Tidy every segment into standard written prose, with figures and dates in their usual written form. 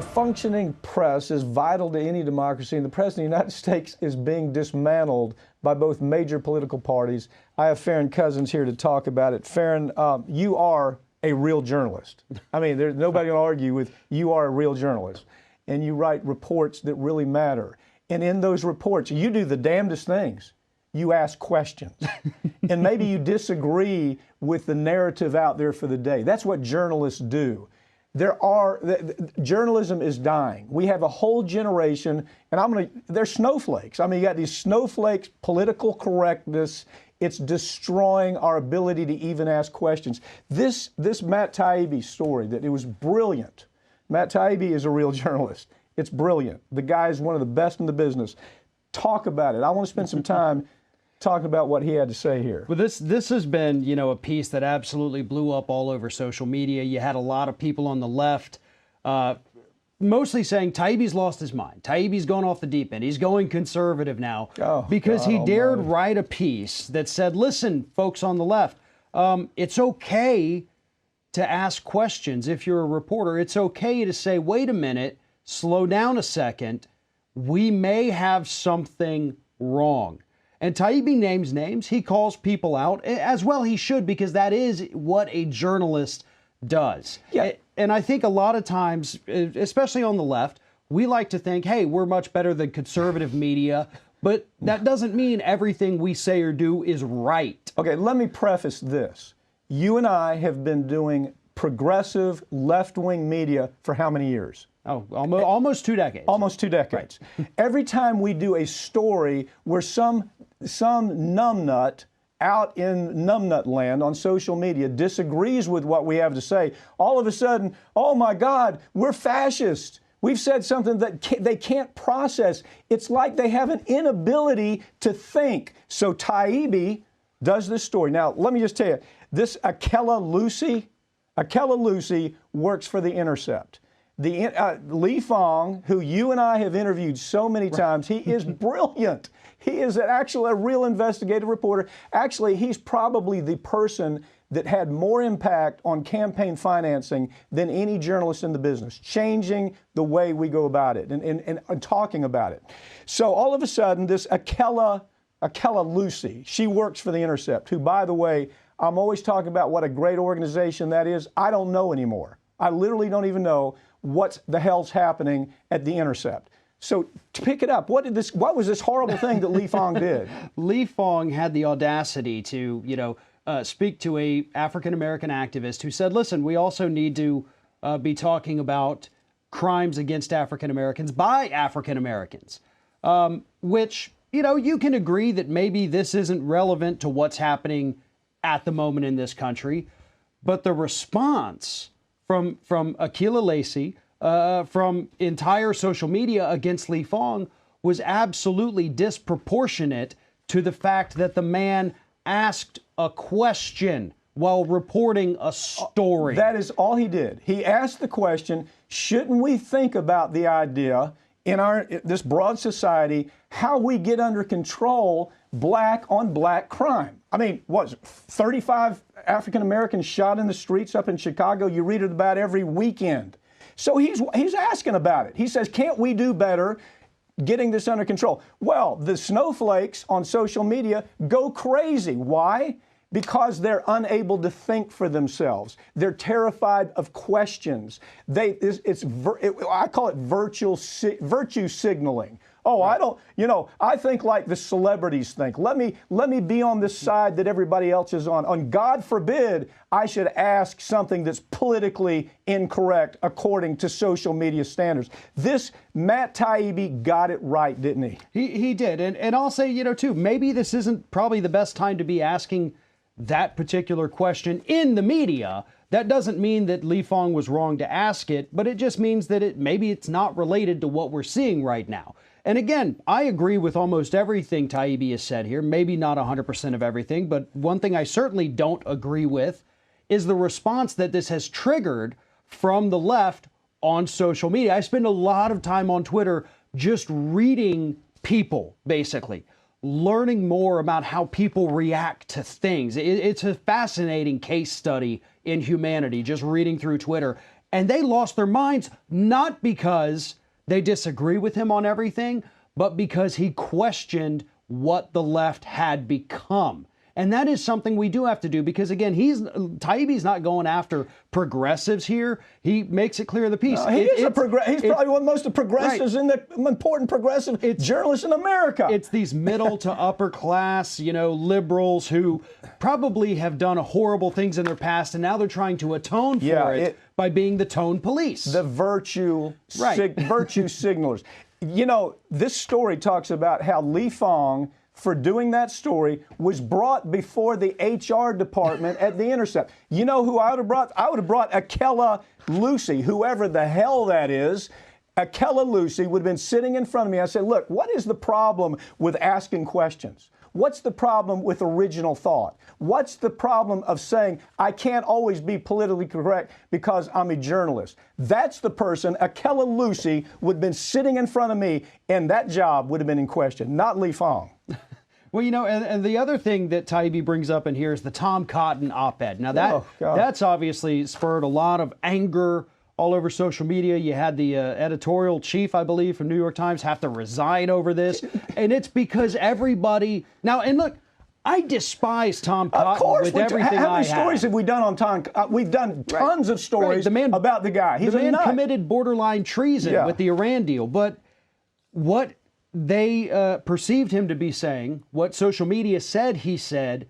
A functioning press is vital to any democracy, and the President of the United States is being dismantled by both major political parties. I have Farron Cousins here to talk about it. Farron, you are a real journalist. I mean, there's nobody going to argue with you are a real journalist, and you write reports that really matter. And in those reports, you do the damnedest things. You ask questions, and maybe you disagree with the narrative out there for the day. That's what journalists do. Journalism is dying. We have a whole generation, and they're snowflakes. I mean, you got these snowflakes, political correctness. It's destroying our ability to even ask questions. This Matt Taibbi story, that it was brilliant. Matt Taibbi is a real journalist. It's brilliant. The guy is one of the best in the business. Talk about it. I want to spend some time talking about what he had to say here. Well, this has been, a piece that absolutely blew up all over social media. You had a lot of people on the left mostly saying Taibbi's lost his mind. Taibbi's gone off the deep end. He's going conservative now because he dared write a piece that said, listen, folks on the left, it's okay to ask questions if you're a reporter. It's okay to say, wait a minute, slow down a second. We may have something wrong. And Taibbi names names. He calls people out, as well he should, because that is what a journalist does. Yeah. And I think a lot of times, especially on the left, we like to think, hey, we're much better than conservative media, but that doesn't mean everything we say or do is right. Okay, let me preface this. You and I have been doing progressive left-wing media for how many years? Oh, almost 2 decades. Almost 2 decades. Right. Every time we do a story where some numbnut out in numbnut land on social media disagrees with what we have to say, all of a sudden, oh my God, we're fascist. We've said something that they can't process. It's like they have an inability to think. So Taibbi does this story. Now, let me just tell you, this Akela Lucy works for The Intercept. Lee Fang, who you and I have interviewed so many times, he is brilliant. He is actually a real investigative reporter. Actually, he's probably the person that had more impact on campaign financing than any journalist in the business, changing the way we go about it and talking about it. So all of a sudden, this Akela Lucy, she works for The Intercept, who, by the way, I'm always talking about what a great organization that is. I don't know anymore. I literally don't even know what the hell's happening at The Intercept. So to pick it up, what was this horrible thing that Lee Fang did? Lee Fang had the audacity to, speak to a African-American activist who said, listen, we also need to be talking about crimes against African-Americans by African-Americans, which, you can agree that maybe this isn't relevant to what's happening at the moment in this country. But the response from Akela Lacy, from entire social media against Lee Fang was absolutely disproportionate to the fact that the man asked a question while reporting a story. That is all he did. He asked the question, shouldn't we think about the idea in this broad society, how we get under control black on black crime? I mean, what, 35 African Americans shot in the streets up in Chicago? You read it about every weekend. So he's asking about it. He says, can't we do better getting this under control? Well, the snowflakes on social media go crazy. Why? Because they're unable to think for themselves. They're terrified of questions. I call it virtue signaling. Oh, I think like the celebrities think. Let me be on the side that everybody else is on. And God forbid I should ask something that's politically incorrect according to social media standards. This Matt Taibbi got it right, didn't he? He did. And I'll say, too, maybe this isn't probably the best time to be asking that particular question in the media. That doesn't mean that Lee Fang was wrong to ask it, but it just means that maybe it's not related to what we're seeing right now. And again, I agree with almost everything Taibbi has said here, maybe not 100% of everything, but one thing I certainly don't agree with is the response that this has triggered from the left on social media. I spend a lot of time on Twitter just reading people, basically, learning more about how people react to things. It's a fascinating case study in humanity, just reading through Twitter. And they lost their minds, not because they disagree with him on everything, but because he questioned what the left had become. And that is something we do have to do because, again, Taibbi's not going after progressives here. He makes it clear in the piece. He's probably one of the most progressives right. in the important progressive journalists in America. It's these middle to upper class, liberals who probably have done horrible things in their past, and now they're trying to atone for it by being the tone police. The virtue signalers. This story talks about how Lee Fong, for doing that story, was brought before the HR department at The Intercept. You know who I would have brought? I would have brought Akela Lucy, whoever the hell that is. Akela Lucy would have been sitting in front of me. I said, look, what is the problem with asking questions? What's the problem with original thought? What's the problem of saying, I can't always be politically correct because I'm a journalist? That's the person, Akela Lucy, would have been sitting in front of me, and that job would have been in question, not Lee Fong. Well, and the other thing that Taibbi brings up in here is the Tom Cotton op-ed. Now, that's obviously spurred a lot of anger all over social media. You had the editorial chief, I believe, from New York Times have to resign over this. And it's because everybody... Now, and look, I despise Tom Cotton with everything How many stories have we done on Tom? We've done tons of stories about the guy. He's the man committed borderline treason with the Iran deal. But what they perceived him to be saying, what social media said he said,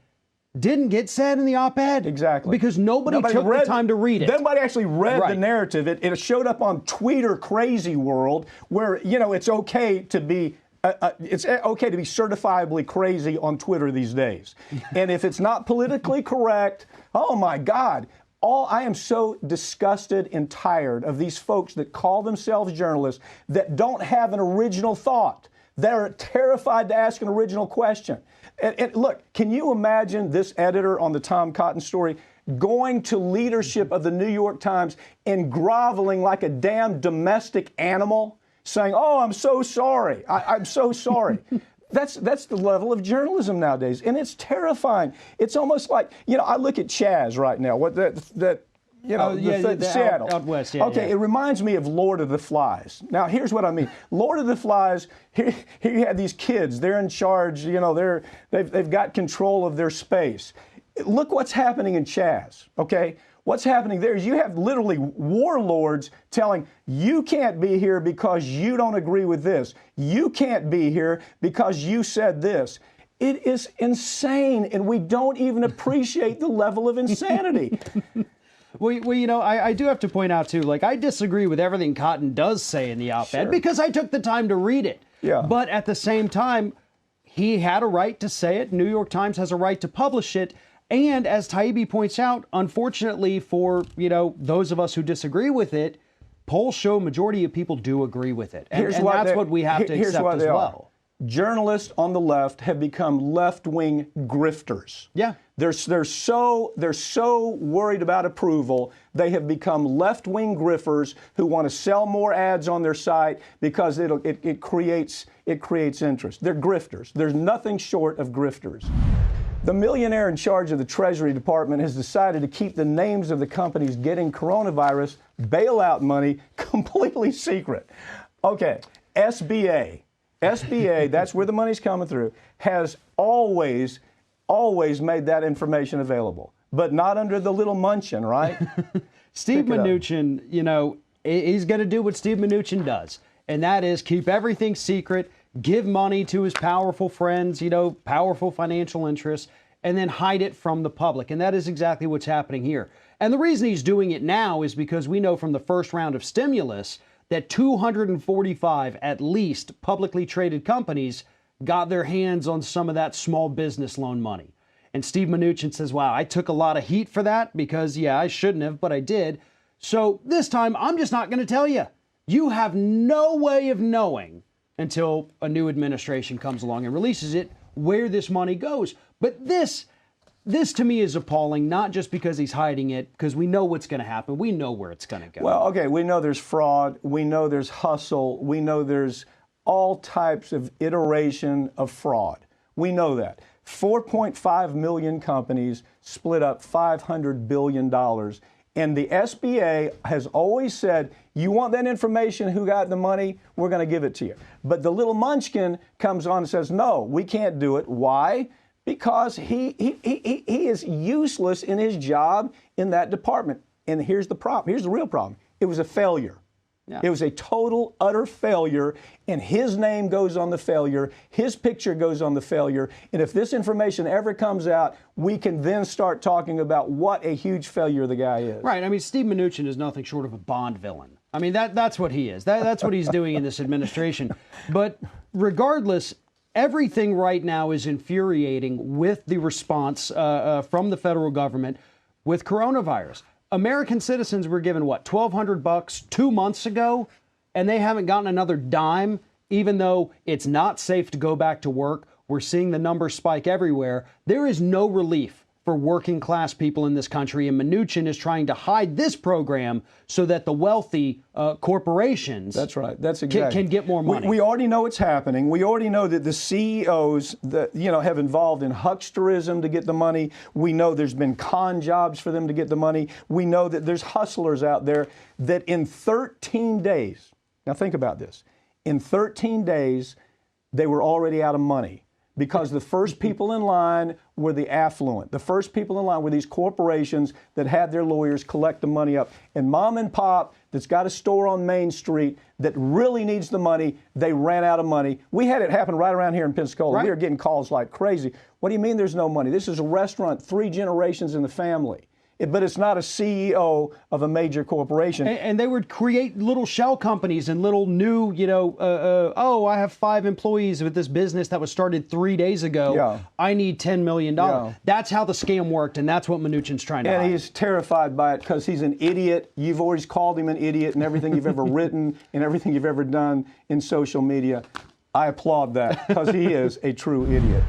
didn't get said in the op-ed. Exactly. Because nobody took the time to read it. Nobody actually read the narrative. It showed up on Twitter Crazy World, where, it's okay to be certifiably crazy on Twitter these days. And if it's not politically correct, oh my God. I am so disgusted and tired of these folks that call themselves journalists that don't have an original thought. They're terrified to ask an original question. And look, can you imagine this editor on the Tom Cotton story going to leadership of the New York Times and groveling like a damn domestic animal, saying, oh, I'm so sorry. I'm so sorry. That's the level of journalism nowadays, and it's terrifying. It's almost like, I look at Chaz right now, Seattle. Out west, It reminds me of Lord of the Flies. Now, here's what I mean. Lord of the Flies, here you have these kids. They're in charge. They've got control of their space. Look what's happening in Chaz, okay? What's happening there is you have literally warlords telling you can't be here because you don't agree with this. You can't be here because you said this. It is insane, and we don't even appreciate the level of insanity. Well, I do have to point out, too, I disagree with everything Cotton does say in the op-ed because I took the time to read it. Yeah. But at the same time, he had a right to say it. New York Times has a right to publish it. And as Taibbi points out, unfortunately for, those of us who disagree with it, polls show majority of people do agree with it. And that's what we have to accept as well. Journalists on the left have become left-wing grifters. Yeah. They're so worried about approval, they have become left-wing grifters who want to sell more ads on their site because it creates interest. They're grifters. There's nothing short of grifters. The millionaire in charge of the Treasury Department has decided to keep the names of the companies getting coronavirus bailout money completely secret. Okay, SBA, that's where the money's coming through, has always made that information available, but not under the little Munchin, right? Steve Mnuchin, he's going to do what Steve Mnuchin does, and that is keep everything secret, give money to his powerful friends, powerful financial interests, and then hide it from the public. And that is exactly what's happening here. And the reason he's doing it now is because we know from the first round of stimulus that 245 at least publicly traded companies got their hands on some of that small business loan money. And Steve Mnuchin says, wow, I took a lot of heat for that because, I shouldn't have, but I did. So this time, I'm just not going to tell you. You have no way of knowing until a new administration comes along and releases it, where this money goes. But this to me is appalling, not just because he's hiding it, because we know what's going to happen. We know where it's going to go. Well, okay, we know there's fraud. We know there's hustle. We know there's all types of iteration of fraud. We know that. 4.5 million companies split up $500 billion And the SBA has always said, you want that information, who got the money, we're going to give it to you. But the little munchkin comes on and says, no, we can't do it. Why? Because he is useless in his job in that department. And here's the problem. Here's the real problem. It was a failure. Yeah. It was a total, utter failure, and his name goes on the failure. His picture goes on the failure. And if this information ever comes out, we can then start talking about what a huge failure the guy is. Right. I mean, Steve Mnuchin is nothing short of a Bond villain. I mean, that's what he is. That's what he's doing in this administration. But regardless, everything right now is infuriating with the response from the federal government with coronavirus. American citizens were given, what, $1,200 2 months ago, and they haven't gotten another dime, even though it's not safe to go back to work. We're seeing the numbers spike everywhere. There is no relief for working class people in this country, and Mnuchin is trying to hide this program so that the wealthy corporations That's right. That's exactly. can get more money. We already know it's happening. We already know that the CEOs that have involved in hucksterism to get the money. We know there's been con jobs for them to get the money. We know that there's hustlers out there that in 13 days, now think about this, in 13 days, they were already out of money. Because the first people in line were the affluent. The first people in line were these corporations that had their lawyers collect the money up. And mom and pop that's got a store on Main Street that really needs the money, they ran out of money. We had it happen right around here in Pensacola. Right. We were getting calls like crazy. What do you mean there's no money? This is a restaurant, 3 generations in the family. But it's not a CEO of a major corporation. And they would create little shell companies and little new, I have 5 employees with this business that was started 3 days ago. Yeah. I need $10 million. Yeah. That's how the scam worked, and that's what Mnuchin's trying to hide. And he's terrified by it because he's an idiot. You've always called him an idiot in everything you've ever written and everything you've ever done in social media. I applaud that because he is a true idiot.